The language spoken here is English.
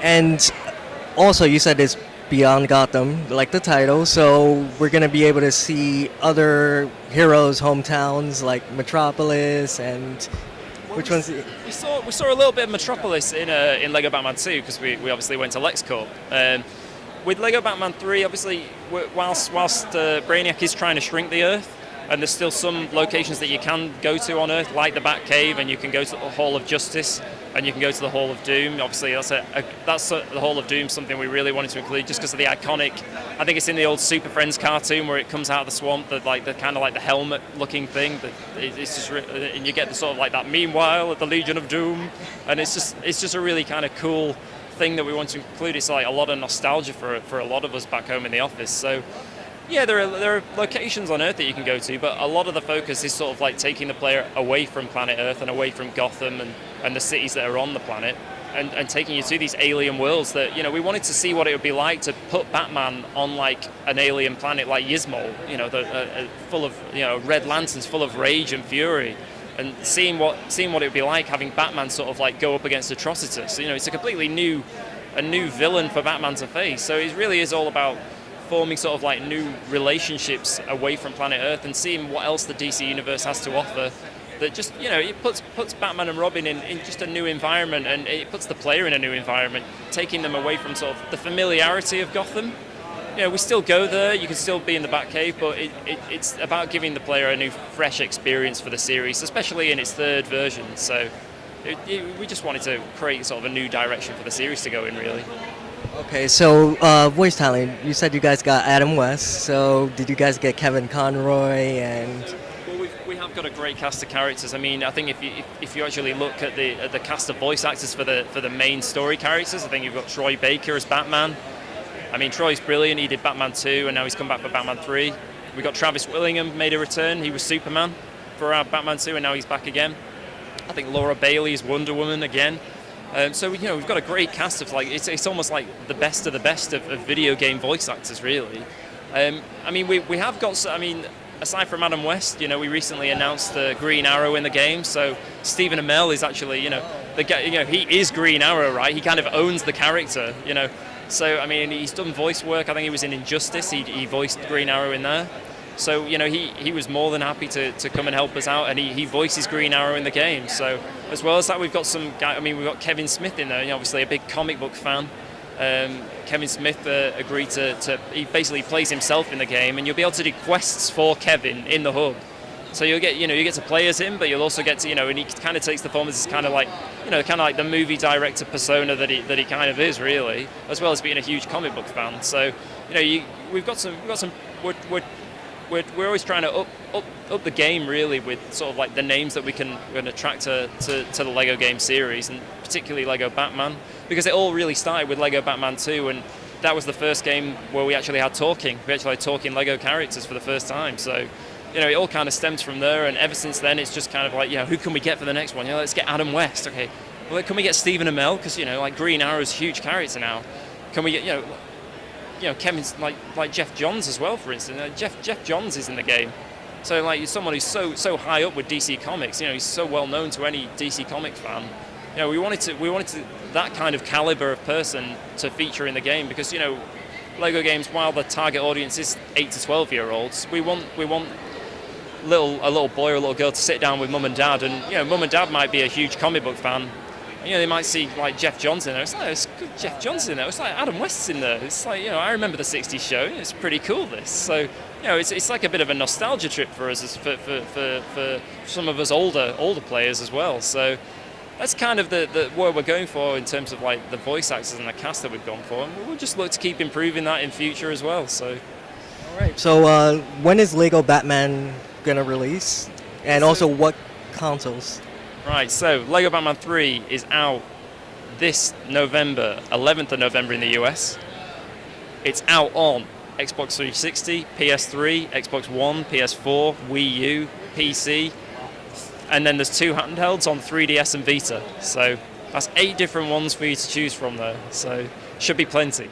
And also, you said it's beyond Gotham, like the title, so we're gonna be able to see other heroes' hometowns like Metropolis and Well, which ones? we saw a little bit of Metropolis in Lego Batman 2 because we obviously went to LexCorp. With Lego Batman 3, obviously, whilst Brainiac is trying to shrink the Earth, and there's still some locations that you can go to on Earth, like the Batcave, and you can go to the Hall of Justice, and you can go to the Hall of Doom. Obviously, the Hall of Doom, something we really wanted to include just because of the iconic. I think it's in the old Super Friends cartoon where it comes out of the swamp, the kind of like the helmet-looking thing. It's just, and you get the sort of like that. Meanwhile, at the Legion of Doom, and it's just a really kind of cool thing that we want to include. It's like a lot of nostalgia for a lot of us back home in the office. So yeah, there are locations on Earth that you can go to, but a lot of the focus is sort of like taking the player away from planet Earth and away from Gotham and the cities that are on the planet, and taking you to these alien worlds that, we wanted to see what it would be like to put Batman on like an alien planet like Yzmol, full of red lanterns, full of rage and fury, and seeing what it would be like having Batman sort of like go up against Atrocitus. It's a completely new villain for Batman to face. So it really is all about forming sort of like new relationships away from planet Earth and seeing what else the DC universe has to offer. That just it puts Batman and Robin in just a new environment, and it puts the player in a new environment, taking them away from sort of the familiarity of Gotham. We still go there, you can still be in the Batcave, but it's about giving the player a new, fresh experience for the series, especially in its third version. So we just wanted to create sort of a new direction for the series to go in, really. Okay, so voice talent. You said you guys got Adam West. So did you guys get Kevin Conroy and? Well, we have got a great cast of characters. I mean, I think if you actually look at the cast of voice actors for the main story characters, I think you've got Troy Baker as Batman. I mean, Troy's brilliant. He did Batman 2, and now he's come back for Batman 3. We got Travis Willingham made a return. He was Superman for our Batman 2, and now he's back again. I think Laura Bailey is Wonder Woman again. So we've got a great cast of it's almost like the best of video game voice actors, really. I mean, we have got. I mean, aside from Adam West, we recently announced the Green Arrow in the game. So Stephen Amell is actually, he is Green Arrow, right? He kind of owns the character, So I mean, he's done voice work. I think he was in Injustice. He voiced Green Arrow in there. So he was more than happy to come and help us out, and he voices Green Arrow in the game. So as well as that, we've got some guy. I mean, we've got Kevin Smith in there. Obviously a big comic book fan. Kevin Smith agreed to. He basically plays himself in the game, and you'll be able to do quests for Kevin in the hub. So you get to play as him, but you'll also get to and he kind of takes the form as this kind of like the movie director persona that he kind of is, really, as well as being a huge comic book fan. So we've got some we're always trying to up the game, really, with sort of like the names that we can attract to the Lego game series, and particularly Lego Batman, because it all really started with Lego Batman 2, and that was the first game where we actually had talking Lego characters for the first time. So it all kind of stems from there, and ever since then it's just kind of like, who can we get for the next one? Let's get Adam West. Okay, well, can we get Stephen Amell, because like Green Arrow's a huge character now. Can we get Kevin's like Jeff Johns as well, for instance. Jeff Johns is in the game, so like someone who's so high up with DC Comics. He's so well known to any DC Comics fan. We wanted to that kind of caliber of person to feature in the game, because Lego games, while the target audience is 8 to 12-year-olds, we want a little boy or a little girl to sit down with mum and dad, and mum and dad might be a huge comic book fan. They might see like Jeff Johns in there. It's like, it's good, Jeff Johns in there. It's like Adam West's in there. It's like, I remember the '60s show. It's pretty cool, this. So it's like a bit of a nostalgia trip for us, for some of us older players as well. So that's kind of the what we're going for in terms of like the voice actors and the cast that we've gone for, and we'll just look to keep improving that in future as well. So all right. So when is Lego Batman gonna release, and also what consoles? Right, so Lego Batman 3 is out this November, 11th of November in the US. It's out on Xbox 360, PS3, Xbox One, PS4, Wii U, PC, and then there's 2 handhelds on 3DS and Vita. So that's 8 different ones for you to choose from there, so should be plenty.